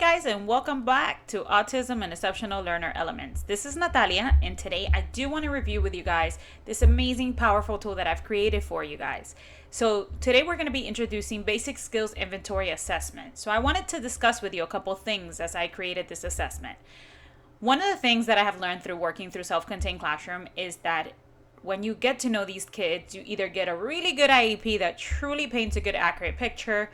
guys, and welcome back to Autism and Exceptional Learner Elements. This is Natalia, and today I do want to review with you guys this amazing, powerful tool that I've created for you guys. So today we're going to be introducing Basic Skills Inventory Assessment. So I wanted to discuss with you a couple things as I created this assessment. One of the things that I have learned through working through Self-Contained Classroom is that when you get to know these kids, you either get a really good IEP that truly paints a good, accurate picture,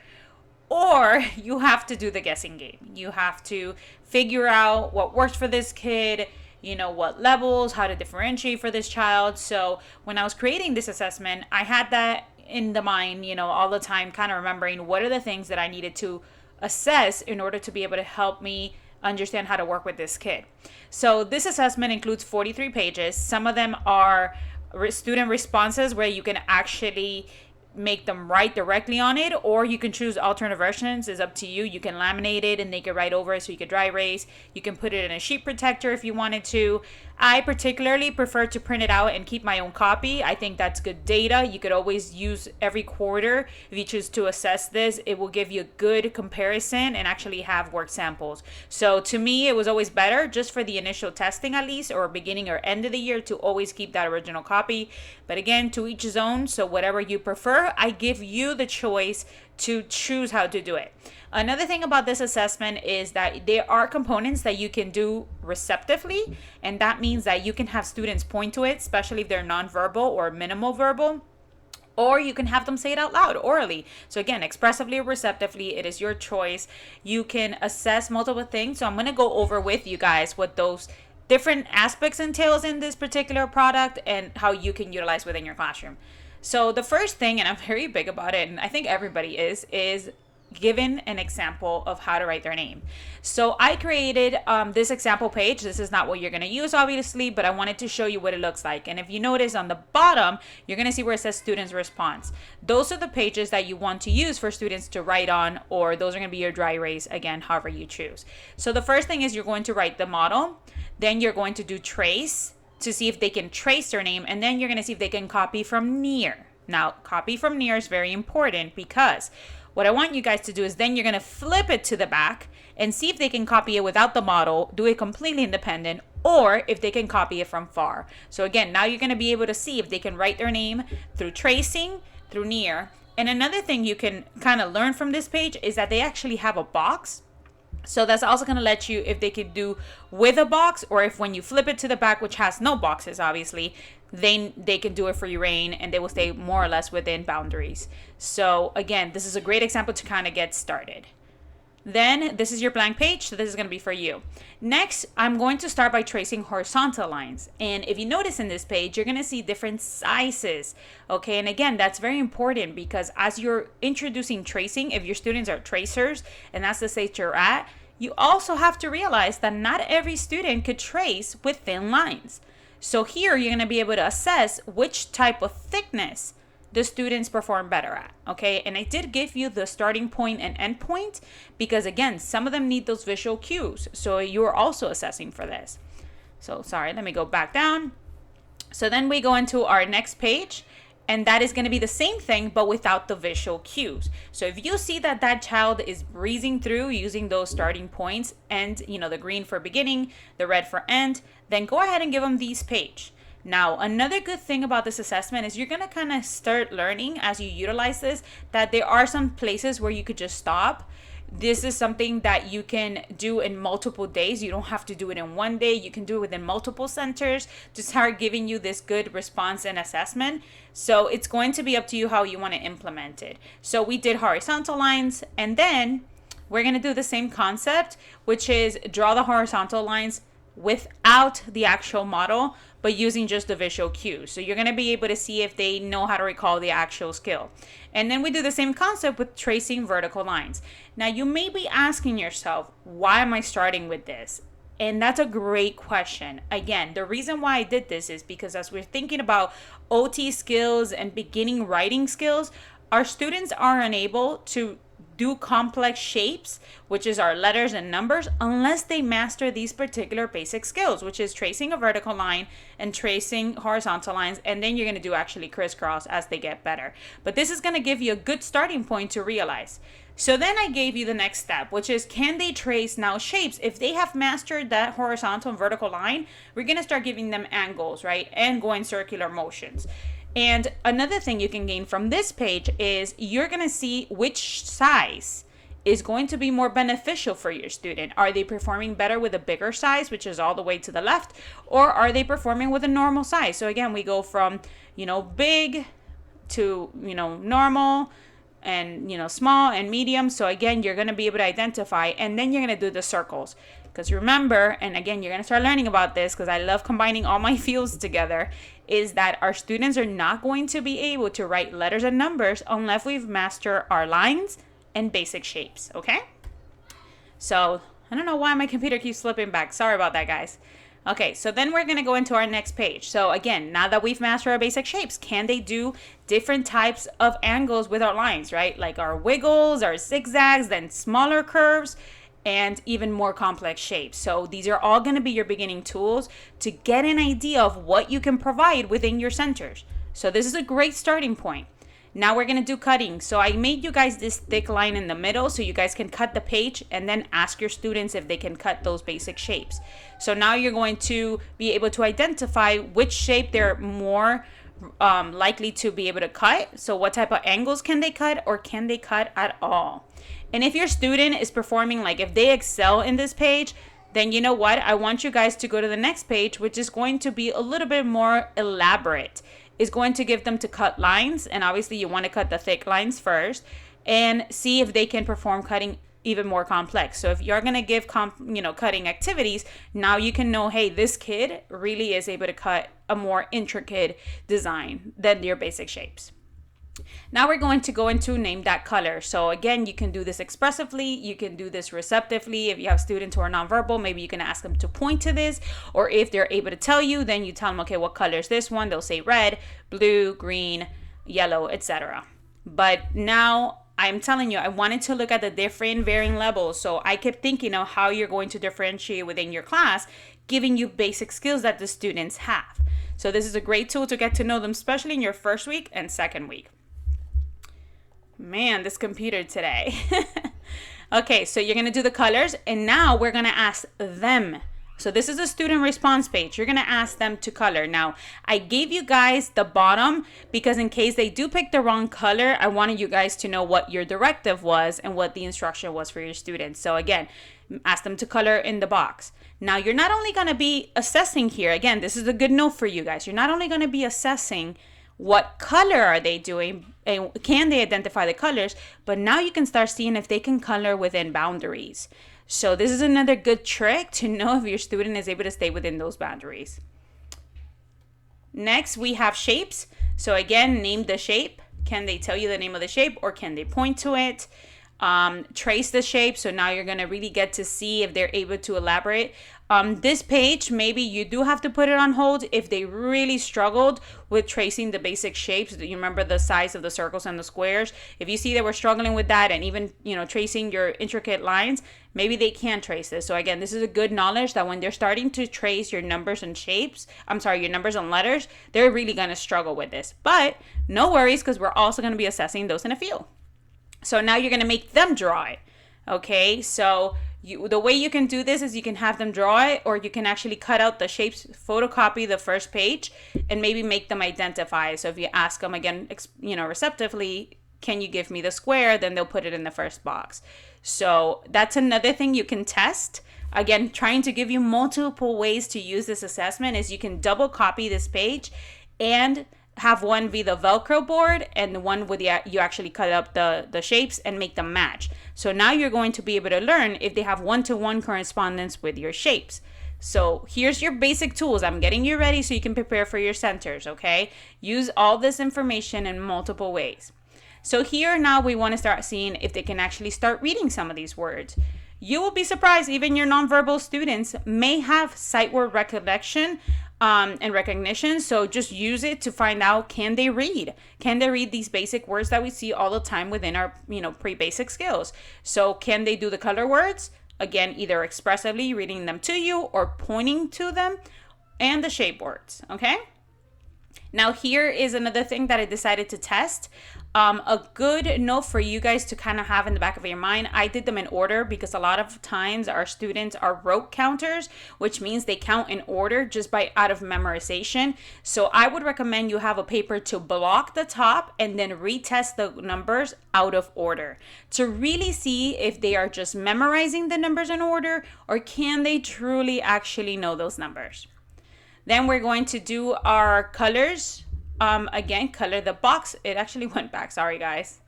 or you have to do the guessing game. You have to figure out what works for this kid, what levels, how to differentiate for this child. So when I was creating this assessment, I had that in the mind, all the time, kind of remembering what are the things that I needed to assess in order to be able to help me understand how to work with this kid. So this assessment includes 43 pages. Some of them are student responses where you can actually make them write directly on it, or you can choose alternate versions. It's up to you. You can laminate it and they can write over it so you could dry erase. You can put it in a sheet protector if you wanted to. I particularly prefer to print it out and keep my own copy. I think that's good data. You could always use every quarter. If you choose to assess this, it will give you a good comparison and actually have work samples. So to me, it was always better just for the initial testing at least, or beginning or end of the year, to always keep that original copy. But again, to each his own. So whatever you prefer, I give you the choice to choose how to do it. Another thing about this assessment is that there are components that you can do receptively, and that means that you can have students point to it, especially if they're nonverbal or minimal verbal, or you can have them say it out loud orally. So again, expressively or receptively, it is your choice. You can assess multiple things. So I'm going to go over with you guys what those different aspects entails in this particular product and how you can utilize within your classroom. So the first thing, and I'm very big about it, and I think everybody is given an example of how to write their name. So I created this example page. This is not what you're going to use, obviously, but I wanted to show you what it looks like. And if you notice on the bottom, you're going to see where it says students response. Those are the pages that you want to use for students to write on, or those are going to be your dry erase, again, however you choose. So the first thing is you're going to write the model. Then you're going to do trace to see if they can trace their name, and then you're going to see if they can copy from near. Now, copy from near is very important, because what I want you guys to do is then you're going to flip it to the back and see if they can copy it without the model, do it completely independent, or if they can copy it from far. So again, now you're going to be able to see if they can write their name through tracing, through near. And another thing you can kind of learn from this page is that they actually have a box. So that's also going to let you, if they could do with a box, or if when you flip it to the back, which has no boxes, obviously, then they can do it for your rain and they will stay more or less within boundaries. So again, this is a great example to kind of get started. Then this is your blank page, so this is going to be for you. Next, I'm going to start by tracing horizontal lines. And if you notice in this page, you're going to see different sizes. Okay, and again, that's very important, because as you're introducing tracing, if your students are tracers and that's the stage you're at, you also have to realize that not every student could trace with thin lines. So here you're going to be able to assess which type of thickness the students perform better at, okay? And I did give you the starting point and end point, because again, some of them need those visual cues. So you're also assessing for this. So sorry, let me go back down. So then we go into our next page, and that is going to be the same thing, but without the visual cues. So if you see that that child is breezing through using those starting points and, the green for beginning, the red for end, then go ahead and give them these page. Now, another good thing about this assessment is you're going to kind of start learning as you utilize this, that there are some places where you could just stop. This is something that you can do in multiple days. You don't have to do it in one day. You can do it within multiple centers to start giving you this good response and assessment. So it's going to be up to you how you want to implement it. So we did horizontal lines, and then we're going to do the same concept, which is draw the horizontal lines without the actual model, but using just the visual cues. So you're going to be able to see if they know how to recall the actual skill. And then we do the same concept with tracing vertical lines. Now you may be asking yourself, why am I starting with this? And that's a great question. Again, the reason why I did this is because as we're thinking about OT skills and beginning writing skills, our students are unable to do complex shapes, which is our letters and numbers, unless they master these particular basic skills, which is tracing a vertical line and tracing horizontal lines. And then you're going to do actually crisscross as they get better. But this is going to give you a good starting point to realize So then I gave you the next step, which is, can they trace now shapes? If they have mastered that horizontal and vertical line, we're going to start giving them angles, right? And going circular motions. And another thing you can gain from this page is you're going to see which size is going to be more beneficial for your student. Are they performing better with a bigger size, which is all the way to the left, or are they performing with a normal size? So again, we go from, big to, normal, and small and medium. So again, you're going to be able to identify, and then you're going to do the circles, because remember, and again, you're going to start learning about this because I love combining all my fields together, is that our students are not going to be able to write letters and numbers unless we've mastered our lines and basic shapes. Okay, so I don't know why my computer keeps slipping back. Sorry about that, guys. Okay, so then we're going to go into our next page. So again, now that we've mastered our basic shapes, can they do different types of angles with our lines, right? Like our wiggles, our zigzags, then smaller curves, and even more complex shapes. So these are all going to be your beginning tools to get an idea of what you can provide within your centers. So this is a great starting point. Now we're going to do cutting. So I made you guys this thick line in the middle so you guys can cut the page and then ask your students if they can cut those basic shapes. So now you're going to be able to identify which shape they're more likely to be able to cut. So what type of angles can they cut, or can they cut at all? And if your student is performing, like if they excel in this page, then you know what? I want you guys to go to the next page, which is going to be a little bit more elaborate. Is going to give them to cut lines, and obviously you want to cut the thick lines first and see if they can perform cutting even more complex. So if you're going to give cutting activities, now you can know, hey, this kid really is able to cut a more intricate design than your basic shapes. Now we're going to go into name that color. So again, you can do this expressively, you can do this receptively. If you have students who are nonverbal, maybe you can ask them to point to this, or if they're able to tell you, then you tell them, okay, what color is this one? They'll say red, blue, green, yellow, etc. But now I'm telling you, I wanted to look at the different varying levels. So I kept thinking of how you're going to differentiate within your class, giving you basic skills that the students have. So this is a great tool to get to know them, especially in your first week and second week. Man, this computer today. Okay, so you're going to do the colors, and now we're going to ask them. So this is a student response page. You're going to ask them to color. Now, I gave you guys the bottom because in case they do pick the wrong color, I wanted you guys to know what your directive was and what the instruction was for your students. So again, ask them to color in the box. Now, you're not only going to be assessing here. Again, this is a good note for you guys. You're not only going to be assessing what color are they doing and can they identify the colors, but now you can start seeing if they can color within boundaries. So this is another good trick to know if your student is able to stay within those boundaries. Next, we have shapes. So again, name the shape. Can they tell you the name of the shape, or can they point to it? Trace the shape. So now you're going to really get to see if they're able to elaborate. This page, maybe you do have to put it on hold if they really struggled with tracing the basic shapes. You remember the size of the circles and the squares. If you see that we're struggling with that, and even tracing your intricate lines, maybe they can't trace this. So again, this is a good knowledge that when they're starting to trace your numbers and shapes, your numbers and letters, they're really going to struggle with this. But no worries, because we're also going to be assessing those in a few. So now you're going to make them draw it. Okay, so the way you can do this is you can have them draw it, or you can actually cut out the shapes, photocopy the first page, and maybe make them identify. So if you ask them again, receptively, can you give me the square? Then they'll put it in the first box. So that's another thing you can test. Again, trying to give you multiple ways to use this assessment is you can double copy this page and have one be the Velcro board, and the one with you actually cut up the shapes and make them match. So now you're going to be able to learn if they have one-to-one correspondence with your shapes. So here's your basic tools. I'm getting you ready so you can prepare for your centers, okay? Use all this information in multiple ways. So here now we want to start seeing if they can actually start reading some of these words. You will be surprised, even your nonverbal students may have sight word recollection and recognition. So just use it to find out, can they read? Can they read these basic words that we see all the time within our, pre-basic skills? So can they do the color words? Again, either expressively reading them to you or pointing to them, and the shape words, okay? Now, here is another thing that I decided to test. A good note for you guys to kind of have in the back of your mind. I did them in order because a lot of times our students are rote counters, which means they count in order just by out of memorization. So I would recommend you have a paper to block the top and then retest the numbers out of order to really see if they are just memorizing the numbers in order or can they truly actually know those numbers. Then we're going to do our colors. Again, color the box. It actually went back. Sorry, guys.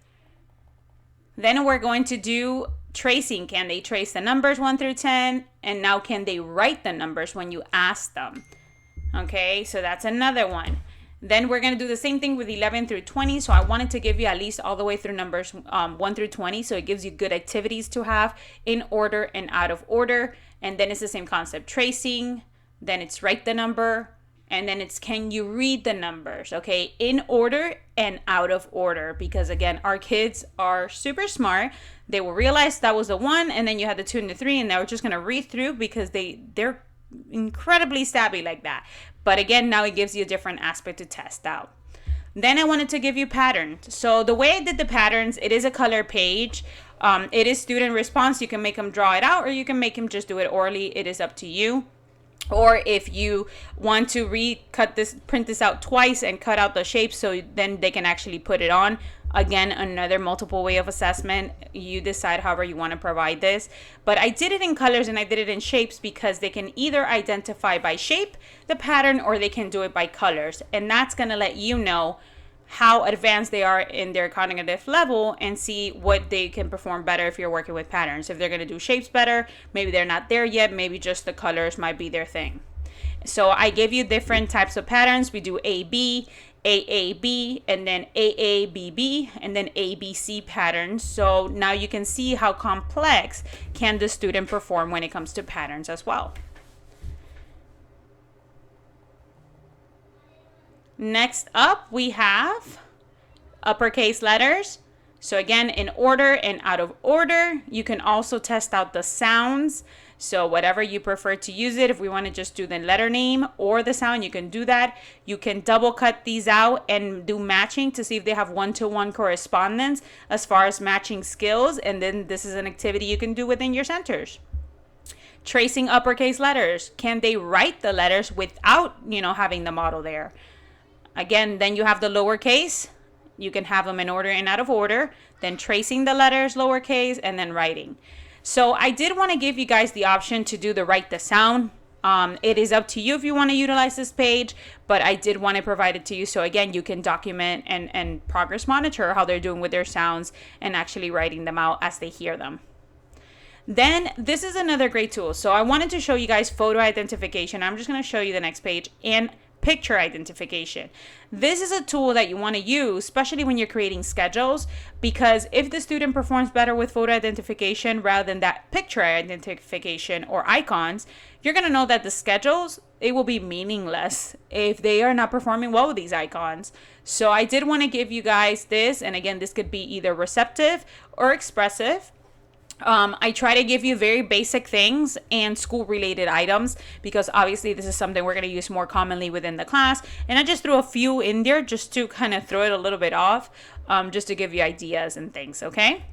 Then we're going to do tracing. Can they trace the numbers 1 through 10? And now can they write the numbers when you ask them? Okay, so that's another one. Then we're going to do the same thing with 11 through 20. So I wanted to give you at least all the way through numbers 1 through 20. So it gives you good activities to have in order and out of order. And then it's the same concept. Tracing. Then it's write the number. And then it's can you read the numbers, okay, in order and out of order. Because again, our kids are super smart. They will realize that was the 1 and then you had the 2 and the 3 and they were just going to read through because they're incredibly savvy like that. But again, now it gives you a different aspect to test out. Then I wanted to give you patterns. So the way I did the patterns, it is a color page. It is student response. You can make them draw it out or you can make them just do it orally. It is up to you. Or if you want to print this out twice and cut out the shapes so then they can actually put it on. Again, another multiple way of assessment. You decide however you want to provide this. But I did it in colors and I did it in shapes because they can either identify by shape the pattern or they can do it by colors. And that's going to let you know how advanced they are in their cognitive level and see what they can perform better if you're working with patterns. If they're going to do shapes better, maybe they're not there yet, maybe just the colors might be their thing. So I gave you different types of patterns. We do AB, AAB, and then AABB, and then ABC patterns. So now you can see how complex can the student perform when it comes to patterns as well. Next up, we have uppercase letters. So again, in order and out of order. You can also test out the sounds. So whatever you prefer to use it, if we want to just do the letter name or the sound, you can do that. You can double cut these out and do matching to see if they have one-to-one correspondence as far as matching skills. And then this is an activity you can do within your centers. Tracing uppercase letters. Can they write the letters without, having the model there? Again, then you have the lowercase. You can have them in order and out of order. Then tracing the letters, lowercase, and then writing. So I did want to give you guys the option to do the write the sound. It is up to you if you want to utilize this page, but I did want to provide it to you. So again, you can document and progress monitor how they're doing with their sounds and actually writing them out as they hear them. Then this is another great tool. So I wanted to show you guys photo identification. I'm just going to show you the next page and picture identification. This is a tool that you want to use, especially when you're creating schedules, because if the student performs better with photo identification rather than that picture identification or icons, you're going to know that the schedules, it will be meaningless if they are not performing well with these icons. So I did want to give you guys this, and again, this could be either receptive or expressive. I try to give you very basic things and school related items because obviously this is something we're going to use more commonly within the class. And I just threw a few in there just to kind of throw it a little bit off, just to give you ideas and things. Okay.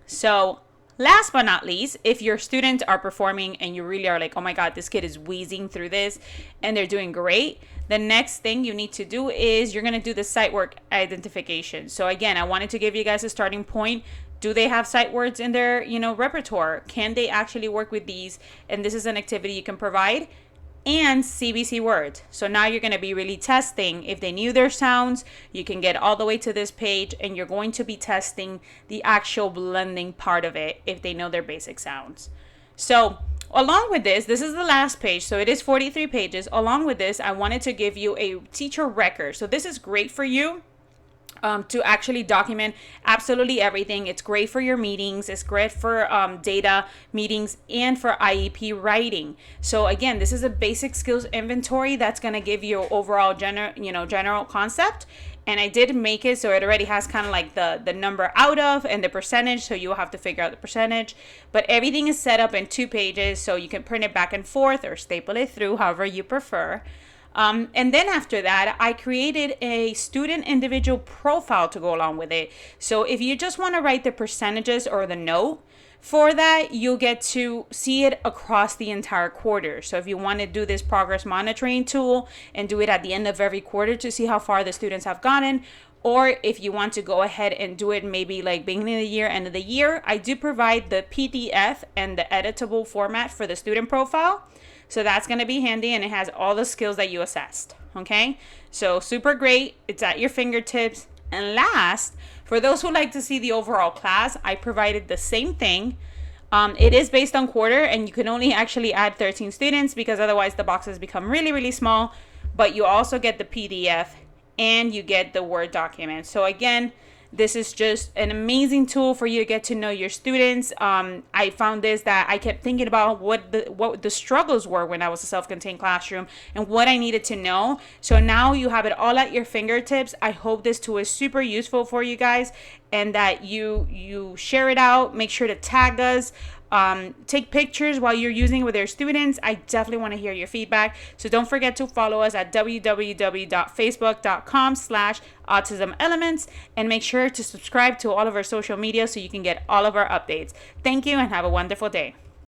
So last but not least, if your students are performing and you really are like, oh my God, this kid is wheezing through this and they're doing great, the next thing you need to do is you're going to do the sight work identification. So again, I wanted to give you guys a starting point. Do they have sight words in their, repertoire? Can they actually work with these? And this is an activity you can provide. And CBC words. So now you're going to be really testing if they knew their sounds. You can get all the way to this page and you're going to be testing the actual blending part of it if they know their basic sounds. So along with this is the last page. So it is 43 pages. Along with this, I wanted to give you a teacher record. So this is great for you. To actually document absolutely everything. It's great for your meetings. It's great for data meetings and for IEP writing. So again, this is a basic skills inventory that's going to give you overall general concept. And I did make it so it already has kind of like the number out of and the percentage. So you'll have to figure out the percentage. But everything is set up in 2 pages. So you can print it back and forth or staple it through, however you prefer. And then after that, I created a student individual profile to go along with it. So if you just want to write the percentages or the note, for that, you'll get to see it across the entire quarter. So if you want to do this progress monitoring tool and do it at the end of every quarter to see how far the students have gotten, or if you want to go ahead and do it maybe like beginning of the year, end of the year, I do provide the PDF and the editable format for the student profile. So that's going to be handy, and it has all the skills that you assessed. Okay, so super great. It's at your fingertips. And last, for those who like to see the overall class, I provided the same thing. It is based on quarter, and you can only actually add 13 students because otherwise the boxes become really, really small. But you also get the PDF and you get the Word document. So again, this is just an amazing tool for you to get to know your students. I found this that I kept thinking about what the struggles were when I was a self-contained classroom and what I needed to know. So now you have it all at your fingertips. I hope this tool is super useful for you guys and that you share it out. Make sure to tag us. Take pictures while you're using it with your students. I definitely want to hear your feedback. So don't forget to follow us at www.facebook.com/Autism Elements and make sure to subscribe to all of our social media so you can get all of our updates. Thank you and have a wonderful day.